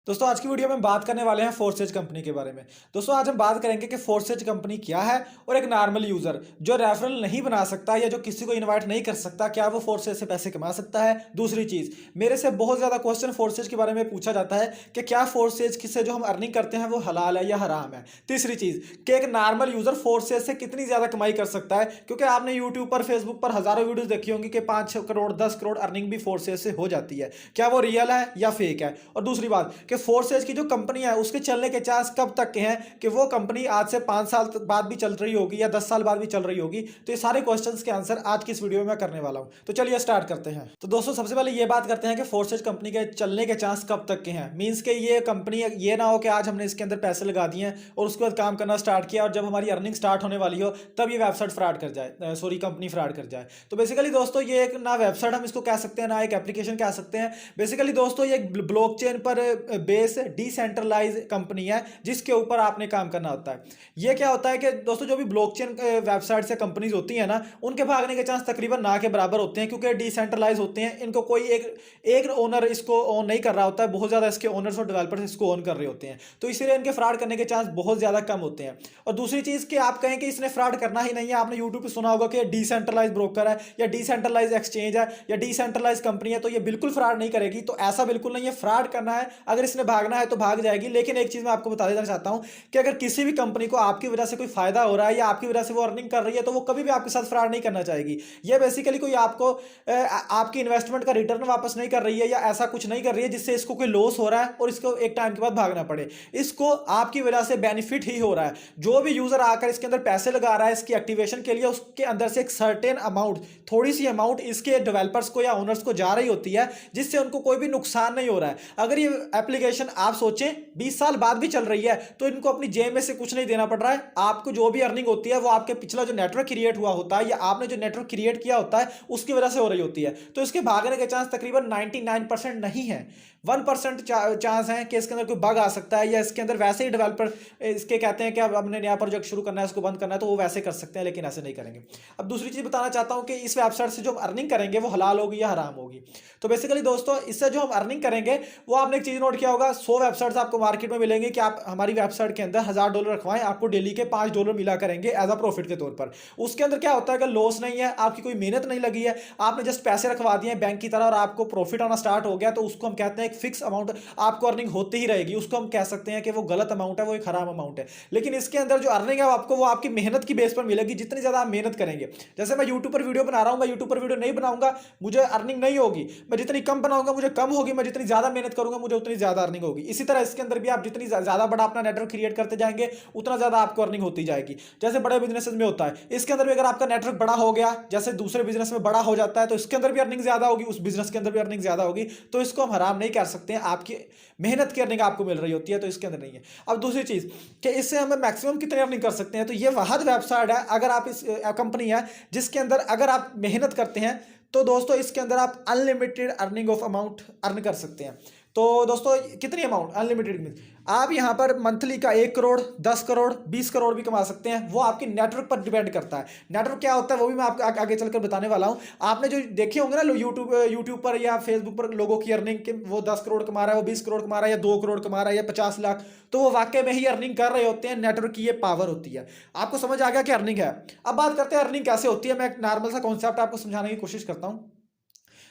दोस्तों आज की वीडियो में बात करने वाले हैं फोर्सेज कंपनी के बारे में। दोस्तों आज हम बात करेंगे कि फोर्सेज कंपनी क्या है और एक नॉर्मल यूजर जो रेफरल नहीं बना सकता या जो किसी को इनवाइट नहीं कर सकता, क्या वो फोर्सेज से पैसे कमा सकता है। दूसरी चीज, मेरे से बहुत ज्यादा क्वेश्चन फोर्सेज के बारे में पूछा जाता है कि क्या फोर्सेज से जो हम अर्निंग करते हैं वो हलाल है या हराम है। तीसरी चीज कि एक नॉर्मल यूजर फोर्सेज से कितनी ज्यादा कमाई कर सकता है, क्योंकि आपने यूट्यूब पर फेसबुक पर हजारों वीडियोस देखी होंगी कि 5 करोड़ 10 करोड़ अर्निंग भी फोर्सेज से हो जाती है। क्या वो रियल है या फेक है। और दूसरी बात कि फोर्सेज की जो कंपनी है उसके चलने के चांस कब तक के हैं, कि वो कंपनी आज से 5 साल बाद भी चल रही होगी या 10 साल बाद भी चल रही होगी। तो ये सारे क्वेश्चंस के आंसर आज की इस वीडियो में मैं करने वाला हूं। तो चलिए स्टार्ट करते हैं। तो दोस्तों सबसे पहले ये बात करते हैं कि फोर्सेज कंपनी के चलने के चांस कब तक के हैं। मींस के ये कंपनी ये ना हो कि आज हमने इसके अंदर पैसे लगा दिए और उसके बाद काम करना स्टार्ट किया और जब हमारी अर्निंग स्टार्ट होने वाली हो तब ये वेबसाइट फ्रॉड कर जाए, सॉरी कंपनी फ्रॉड कर जाए। तो बेसिकली दोस्तों ये एक ना वेबसाइट हम इसको कह सकते हैं ना एक एप्लीकेशन कह सकते हैं। बेसिकली दोस्तों ये एक ब्लॉकचेन पर बेस डिसेंट्रलाइज कंपनी है जिसके ऊपर आपने काम करना होता है। ये क्या होता है कि दोस्तों जो भी ब्लॉकचेन वेबसाइट्स या कंपनीज होती हैं ना, उनके भागने के चांस तकरीबन ना के बराबर होते हैं, क्योंकि डिसेंट्रलाइज होते हैं। इनको कोई एक ओनर इसको ओन नहीं कर रहा होता है, बहुत ज्यादा इसके ओनर्स और डेवलपर्स इसको ओन कर रहे होते हैं। तो इसीलिए इनके फ्रॉड करने के चांस बहुत ज्यादा कम होते हैं। और दूसरी चीज कि आप कहें कि इसने फ्रॉड करना ही नहीं है, आपने यूट्यूब पे सुना होगा कि डिसेंट्रलाइज ब्रोकर है या डिसेंट्रलाइज एक्सचेंज है या डिसेंट्रलाइज कंपनी है, तो ये बिल्कुल फ्रॉड नहीं करेगी। तो ऐसा बिल्कुल नहीं है, फ्रॉड करना है अगर इसने भागना है तो भाग जाएगी। लेकिन एक चीज मैं आपको बता देना चाहता हूं कि अगर किसी भी कंपनी को आपकी वजह से कोई फायदा हो रहा है या आपकी वजह से वो अर्निंग कर रही है तो वो कभी भी आपके साथ फ्रॉड नहीं करना चाहेगी। ये बेसिकली कोई आपको आपकी इन्वेस्टमेंट का रिटर्न वापस नहीं कर रही है या ऐसा कुछ नहीं कर रही है जिससे इसको कोई लॉस हो रहा है और इसको एक टाइम के बाद भागना पड़े। इसको आपकी वजह से बेनिफिट ही हो रहा है। जो भी यूजर आकर इसके अंदर पैसे लगा रहा है इसकी एक्टिवेशन के लिए, उसके अंदर से एक सर्टेन अमाउंट, थोड़ी सी अमाउंट इसके डेवलपर्स को या ओनर्स को जा रही होती है, जिससे उनको कोई भी नुकसान नहीं हो रहा है। अगर ये एप्लीकेशन आप सोचें 20 साल बाद भी चल रही है तो इनको अपनी जेब में से कुछ नहीं देना पड़ रहा है। आपको जो भी अर्निंग होती है वो आपके पिछला जो नेटवर्क क्रिएट हुआ होता है या आपने जो नेटवर्क क्रिएट किया होता है उसकी वजह से हो रही होती है। तो इसके भागने के चांस तकरीबन 99% नहीं है। 1% चांस है कि इसके अंदर कोई बग आ सकता है या इसके अंदर वैसे ही डेवलपर इसके कहते हैं कि अब हमने नया प्रोजेक्ट शुरू करना है, इसको बंद करना है, तो वो वैसे कर सकते हैं, लेकिन ऐसे नहीं करेंगे। अब दूसरी चीज बताना चाहता हूं कि इस वेबसाइट से जो हम अर्निंग करेंगे वो हलाल होगी या हराम होगी। तो बेसिकली दोस्तों इससे जो हम अर्निंग करेंगे वो आपने एक चीज नोट किया होगा, 100 वेबसाइट्स आपको मार्केट में मिलेंगे कि आप हमारी वेबसाइट के अंदर $1000 रखवाएं, आपको डेली के $5 मिला करेंगे एज अ प्रॉफिट के तौर पर। उसके अंदर क्या होता है कि लॉस नहीं है, आपकी कोई मेहनत नहीं लगी है, आपने जस्ट पैसे रखवा दिए बैंक की तरह और आपको प्रॉफिट आना स्टार्ट हो गया। तो उसको हम कहते हैं एक फिक्स अमाउंट आपको अर्निंग होती ही रहेगी। उसको हम कह सकते हैं कि वो गलत अमाउंट है, वो एक हराम अमाउंट है। लेकिन इसके अंदर जो अर्निंग है आपको वो आपकी मेहनत की बेस पर मिलेगी। जितनी ज्यादा आप मेहनत करेंगे, जैसे मैं यूट्यूब पर वीडियो बना रहा हूं, मैं यूट्यूब पर वीडियो नहीं बनाऊंगा मुझे अर्निंग नहीं होगी। मैं जितनी कम बनाऊंगा मुझे कम होगी, मैं जितनी ज्यादा मेहनत करूंगा मुझे उतनी ज्यादा अर्निंग होगी। इसी तरह इसके अंदर भी आप जितनी ज्यादा बड़ा अपना नेटवर्क क्रिएट करते जाएंगे उतना ज्यादा आपको अर्निंग होती जाएगी। जैसे बड़े बिजनेस में होता है, इसके अंदर भी अगर आपका नेटवर्क बड़ा हो गया, जैसे दूसरे बिजनेस में बड़ा हो जाता है, तो इसके अंदर भी अर्निंग ज्यादा होगी, उस बिजनेस के अंदर भी अर्निंग ज्यादा होगी। तो इसको हम हराम नहीं कर सकते हैं, आपकी मेहनत की अर्निंग आपको मिल रही होती है, तो इसके अंदर नहीं है। अब दूसरी चीज कि इससे हमें मैक्सिमम कितनी अर्निंग कर सकते हैं, तो ये वहाद वेबसाइट है, अगर आप इस कंपनी है जिसके अंदर अगर आप मेहनत करते हैं तो दोस्तों इसके अंदर आप unlimited earning of amount earn कर सकते हैं। तो दोस्तों कितनी अमाउंट अनलिमिटेड मीन आप यहां पर मंथली का 1 करोड़ 10 करोड़ 20 करोड़ भी कमा सकते हैं। वो आपके नेटवर्क पर डिपेंड करता है। नेटवर्क क्या होता है वो भी मैं आपको आगे चलकर बताने वाला हूं। आपने जो देखे होंगे ना यूट्यूब पर या फेसबुक पर लोगों की अर्निंग के, वो 10 करोड़ कमा रहा है, वो 20 करोड़ कमा रहा है या 2 करोड़ कमा रहा है या 50 लाख, तो वो वाकई में ही अर्निंग कर रहे होते हैं। नेटवर्क की ये पावर होती है। आपको समझ आ गया कि अर्निंग है। अब बात करते हैं अर्निंग कैसे होती है। मैं एक नॉर्मल सा कॉन्सेप्ट आपको समझाने की कोशिश करता हूं।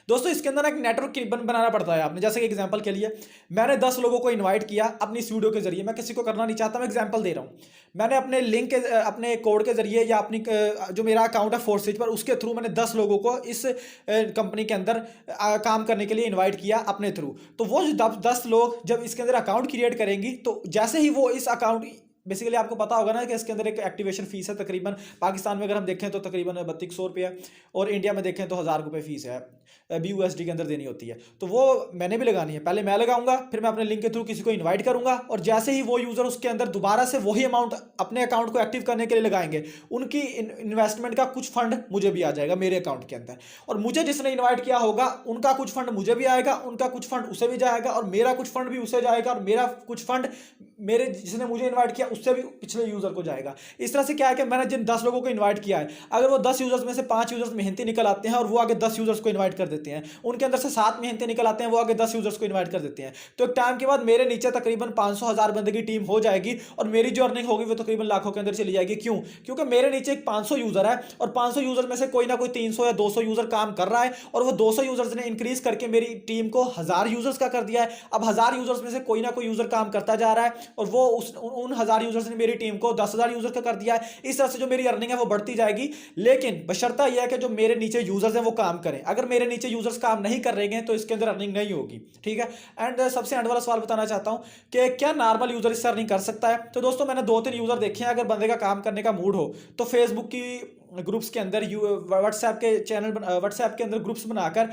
दोस्तों इसके अंदर एक नेटवर्क बनाना पड़ता है आपने। जैसे कि एग्जांपल के लिए मैंने 10 लोगों को इनवाइट किया अपनी इस वीडियो के जरिए। मैं किसी को करना नहीं चाहता, मैं एग्जांपल दे रहा हूं। मैंने अपने लिंक के अपने कोड के जरिए या अपनी जो मेरा अकाउंट है फोर्सेज पर, उसके थ्रू मैंने 10 लोगों को इस कंपनी के अंदर काम करने के लिए इन्वाइट किया अपने थ्रू। तो वो 10 लोग जब इसके अंदर अकाउंट क्रिएट करेंगी तो जैसे ही वो इस अकाउंट, बेसिकली आपको पता होगा ना कि इसके अंदर एक एक्टिवेशन फीस है, तकरीबन पाकिस्तान में अगर हम देखें तो तकरीबन 3200 रुपये और इंडिया में देखें तो 1000 रुपये फीस है, BUSD के अंदर देनी होती है। तो वो मैंने भी लगानी है। पहले मैं लगाऊंगा, फिर मैं अपने लिंक के थ्रू किसी को इनवाइट करूंगा और जैसे ही वो यूजर उसके अंदर दोबारा से वही अमाउंट अपने अकाउंट को एक्टिव करने के लिए लगाएंगे, उनकी इन्वेस्टमेंट का कुछ फंड मुझे भी आ जाएगा मेरे अकाउंट के अंदर। और मुझे जिसने इन्वाइट किया होगा उनका कुछ फंड मुझे भी आएगा, उनका कुछ फंड उसे भी जाएगा और मेरा कुछ फंड भी उसे जाएगा और मेरा कुछ फंड मेरे जिसने मुझे इनवाइट किया उससे भी पिछले यूजर को जाएगा। इस तरह से क्या है कि मैंने जिन 10 लोगों को इनवाइट किया है, अगर वो 10 यूजर्स में से 5 यूजर्स मेहनती निकल आते हैं और वो आगे 10 यूजर्स को इनवाइट कर देते हैं, उनके अंदर से 7 मेहनती निकल आते हैं, वो आगे 10 यूजर्स को इन्वाइट कर देते हैं। तो एक टाइम के बाद मेरे नीचे तकरीबन 500,000 बंदे की टीम हो जाएगी और मेरी जो अर्निंग होगी वो तकरीबन लाखों के अंदर चली जाएगी। क्यों? क्योंकि मेरे नीचे एक 500 यूजर है और 500 यूजर में से कोई ना कोई 300 या 200 यूजर काम कर रहा है और वो 200 यूजर्स ने इंक्रीज करके मेरी टीम को 1000 यूजर्स का कर दिया है। अब 1000 यूजर्स में से कोई ना कोई यूजर काम करता जा रहा है और वो उन 1000 यूजर्स ने मेरी टीम को 10,000 यूजर का कर दिया है। इस तरह से जो मेरी अर्निंग है वो बढ़ती जाएगी, लेकिन बशर्ता यह है कि जो मेरे नीचे यूजर्स हैं वो काम करें। अगर मेरे नीचे यूजर्स काम नहीं कर रहे हैं तो इसके अंदर अर्निंग नहीं होगी। ठीक है। एंड सबसे एंड वाला सवाल बताना चाहता हूं कि क्या नॉर्मल यूजर इससे अर्निंग कर सकता है? तो दोस्तों मैंने 2-3 यूजर देखे हैं, अगर बंदे का काम करने का मूड हो तो फेसबुक की ग्रुप्स के अंदर, व्हाट्सएप के चैनल, व्हाट्सएप के अंदर ग्रुप्स बनाकर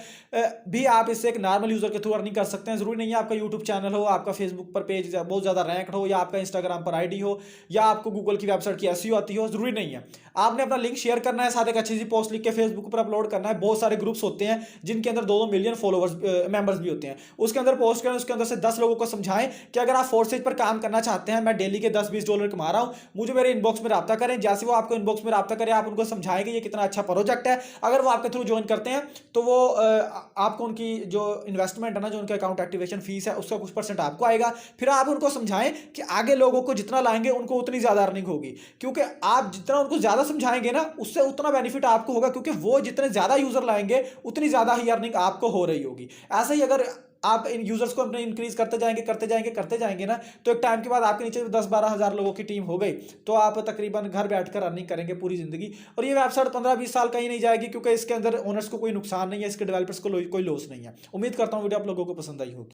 भी आप इससे एक नॉर्मल यूजर के थ्रू अर्निंग कर सकते हैं। जरूरी नहीं है आपका यूट्यूब चैनल हो, आपका फेसबुक पर पेज बहुत ज़्यादा रैंक्ड हो, या आपका इंस्टाग्राम पर आईडी हो, या आपको गूगल की वेबसाइट की एसईओ आती हो। जरूरी नहीं है। आपने अपना लिंक शेयर करना है, साथ एक अच्छी सी पोस्ट लिख के फेसबुक पर अपलोड करना है। बहुत सारे ग्रुप्स होते हैं जिनके अंदर 2-2 मिलियन फॉलोवर्स, मेंबर्स भी होते हैं। उसके अंदर पोस्ट करें, उसके अंदर से 10 लोगों को समझाएं कि अगर आप फोर्सेज पर काम करना चाहते हैं, मैं डेली के 10-20 डॉलर कमा रहा हूं, मुझे मेरे इनबॉक्स में रब्ता करें। जैसे वो आपको इनबॉक्स में रब्ता करें, आप उनको समझाएंगे ये कितना अच्छा प्रोजेक्ट है। अगर वो आपके थ्रू ज्वाइन करते हैं तो वो आपको उनकी जो इन्वेस्टमेंट है ना, जो उनका अकाउंट एक्टिवेशन फीस है, उसका कुछ परसेंट आपको आएगा। फिर आप उनको समझाएं कि आगे लोगों को जितना लाएंगे उनको उतनी ज्यादा अर्निंग होगी, क्योंकि आप जितना उनको ज्यादा समझाएंगे ना, उससे उतना बेनिफिट आपको होगा, क्योंकि वो जितने ज्यादा यूजर लाएंगे उतनी ज्यादा ही अर्निंग आपको हो रही होगी। ऐसे ही अगर आप इन यूजर्स को अपने इंक्रीज करते जाएंगे ना, तो एक टाइम के बाद आपके नीचे 10-12 हज़ार लोगों की टीम हो गई, तो आप तकरीबन घर बैठकर अर्निंग करेंगे पूरी जिंदगी। और ये वेबसाइट 15-20 साल कहीं नहीं जाएगी, क्योंकि इसके अंदर ओनर्स को कोई नुकसान नहीं है, इसके डेवलपर्स को कोई लॉस नहीं है। उम्मीद करता हूँ वीडियो आप लोगों को पसंद आई होगी।